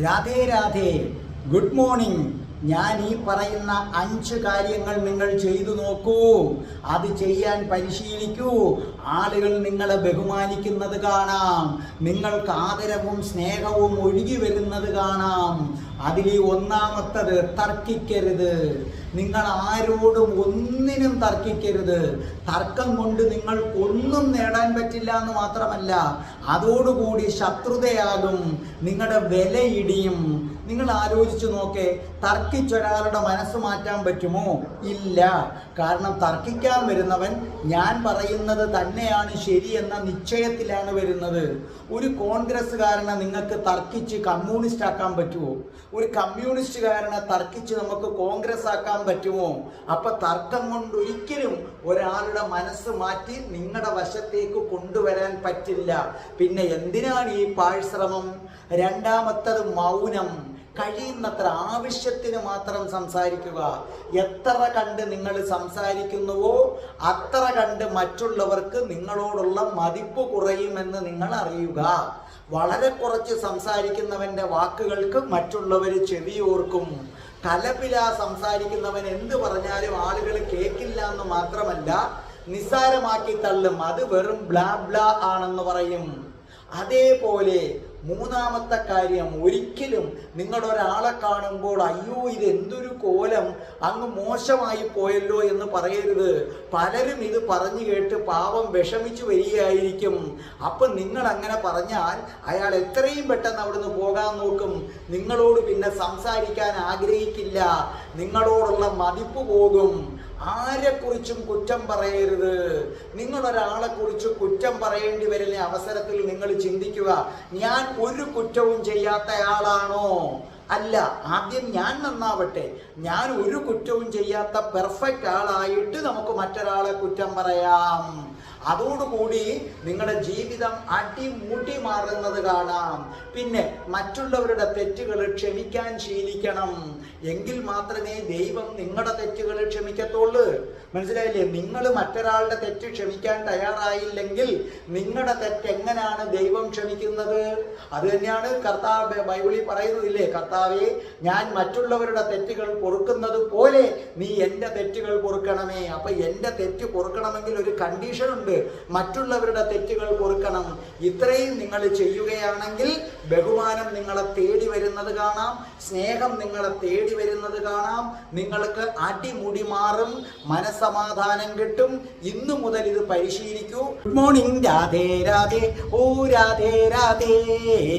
Radhe Radhe, good morning. ഞാൻ ഈ പറയുന്ന 5 കാര്യങ്ങൾ നിങ്ങൾ ചെയ്തു നോക്കൂ. അത് ചെയ്യാൻ പരിശീലിക്കൂ. ആളുകൾ നിങ്ങളെ ബഹുമാനിക്കുന്നത് കാണാം. നിങ്ങൾക്ക് ആദരവും സ്നേഹവും ഒഴുകി വരുന്നത് കാണാം. അതിൽ ഒന്നാമത്തത്, തർക്കിക്കരുത്. നിങ്ങൾ ആരോടും ഒന്നിനും തർക്കിക്കരുത്. തർക്കം കൊണ്ട് നിങ്ങൾക്കൊന്നും നേടാൻ പറ്റില്ല എന്ന് മാത്രമല്ല, അതോടുകൂടി ശത്രുതയാകും, നിങ്ങളുടെ വിലയിടിയും. നിങ്ങൾ ആലോചിച്ചു നോക്കേ, തർക്കിച്ചൊരാളുടെ മനസ്സ് മാറ്റാൻ പറ്റുമോ? ഇല്ല. കാരണം തർക്കിക്കാൻ വരുന്നവൻ ഞാൻ പറയുന്നത് തന്നെയാണ് ശരിയെന്ന നിശ്ചയത്തിലാണ് വരുന്നത്. ഒരു കോൺഗ്രസ്സുകാരനെ നിങ്ങൾക്ക് തർക്കിച്ച് കമ്മ്യൂണിസ്റ്റ് ആക്കാൻ പറ്റുമോ? ഒരു കമ്മ്യൂണിസ്റ്റുകാരനെ തർക്കിച്ച് നമുക്ക് കോൺഗ്രസ് ആക്കാൻ പറ്റുമോ? അപ്പൊ തർക്കം കൊണ്ട് ഒരിക്കലും ഒരാളുടെ മനസ്സ് മാറ്റി നിങ്ങളുടെ വശത്തേക്ക് കൊണ്ടുവരാൻ പറ്റില്ല. പിന്നെ എന്തിനാണ് ഈ പാഴ്ശ്രമം? രണ്ടാമത്തത് മൗനം. കഴിയുന്നത്ര ആവശ്യത്തിന് മാത്രം സംസാരിക്കുക. എത്ര കണ്ട് നിങ്ങൾ സംസാരിക്കുന്നുവോ അത്ര കണ്ട് മറ്റുള്ളവർക്ക് നിങ്ങളോടുള്ള മതിപ്പ് കുറയുമെന്ന് നിങ്ങൾ അറിയുക. വളരെ കുറച്ച് സംസാരിക്കുന്നവന്റെ വാക്കുകൾക്ക് മറ്റുള്ളവർ ചെവിയോർക്കും. കലപില സംസാരിക്കുന്നവൻ എന്ത് പറഞ്ഞാലും ആളുകൾ കേൾക്കില്ല എന്ന് മാത്രമല്ല, നിസ്സാരമാക്കി തള്ളും. അത് വെറും ബ്ലാ ബ്ലാ ആണെന്ന് പറയും. അതേപോലെ മൂന്നാമത്തെ കാര്യം, ഒരിക്കലും നിങ്ങളൊരാളെ കാണുമ്പോൾ അയ്യോ ഇത് എന്തൊരു കോലം, അങ്ങ് മോശമായി പോയല്ലോ എന്ന് പറയരുത്. പലരും ഇത് പറഞ്ഞു കേട്ട് പാവം വിഷമിച്ചു വരികയായിരിക്കും. അപ്പം നിങ്ങൾ അങ്ങനെ പറഞ്ഞാൽ അയാൾ എത്രയും പെട്ടെന്ന് അവിടുന്ന് പോകാൻ നോക്കും. നിങ്ങളോട് പിന്നെ സംസാരിക്കാൻ ആഗ്രഹിക്കില്ല. നിങ്ങളോടുള്ള മതിപ്പ് പോകും. ആരെക്കുറിച്ചും കുറ്റം പറയരുത്. നിങ്ങളൊരാളെ കുറിച്ച് കുറ്റം പറയേണ്ടി വരുന്ന അവസരത്തിൽ നിങ്ങൾ ചിന്തിക്കുക, ഞാൻ ഒരു കുറ്റവും ചെയ്യാത്തയാളാണോ? അല്ല, ആദ്യം ഞാൻ നന്നാവട്ടെ. ഞാൻ ഒരു കുറ്റവും ചെയ്യാത്ത പെർഫെക്റ്റ് ആളായിട്ട് നമുക്ക് മറ്റൊരാളെ കുറ്റം പറയാം. അതോടുകൂടി നിങ്ങളുടെ ജീവിതം അടിമുടി മാറുന്നത് കാണാം. പിന്നെ മറ്റുള്ളവരുടെ തെറ്റുകൾ ക്ഷമിക്കാൻ ശീലിക്കണം. എങ്കിൽ മാത്രമേ ദൈവം നിങ്ങളുടെ തെറ്റുകൾ ക്ഷമിക്കത്തുള്ളൂ. മനസ്സിലായില്ലേ? നിങ്ങൾ മറ്റൊരാളുടെ തെറ്റ് ക്ഷമിക്കാൻ തയ്യാറായില്ലെങ്കിൽ നിങ്ങളുടെ തെറ്റ് എങ്ങനെയാണ് ദൈവം ക്ഷമിക്കുന്നത്? അത് തന്നെയാണ് കർത്താവ് ബൈബിളിൽ പറയുന്നതില്ലേ, കർത്താവേ ഞാൻ മറ്റുള്ളവരുടെ തെറ്റുകൾ പൊറുക്കുന്നത് പോലെ നീ എൻ്റെ തെറ്റുകൾ പൊറുക്കണമേ. അപ്പൊ എൻ്റെ തെറ്റ് പൊറുക്കണമെങ്കിൽ ഒരു കണ്ടീഷൻ ഉണ്ട്, മറ്റുള്ളവരുടെ തെറ്റുകൾ പൊറുക്കണം. ഇത്രയും നിങ്ങൾ ചെയ്യുകയാണെങ്കിൽ ബഹുമാനം നിങ്ങളെ തേടി വരുന്നത് കാണാം, സ്നേഹം നിങ്ങളെ തേടി വരുന്നത് കാണാം. നിങ്ങൾക്ക് അടിമുടി മാറും, മനസ്സമാധാനം കിട്ടും. ഇന്നു മുതൽ ഇത് പരിശീലിക്കൂ. Good morning. രാധേ രാധേ, ഓ രാധേ രാധേ.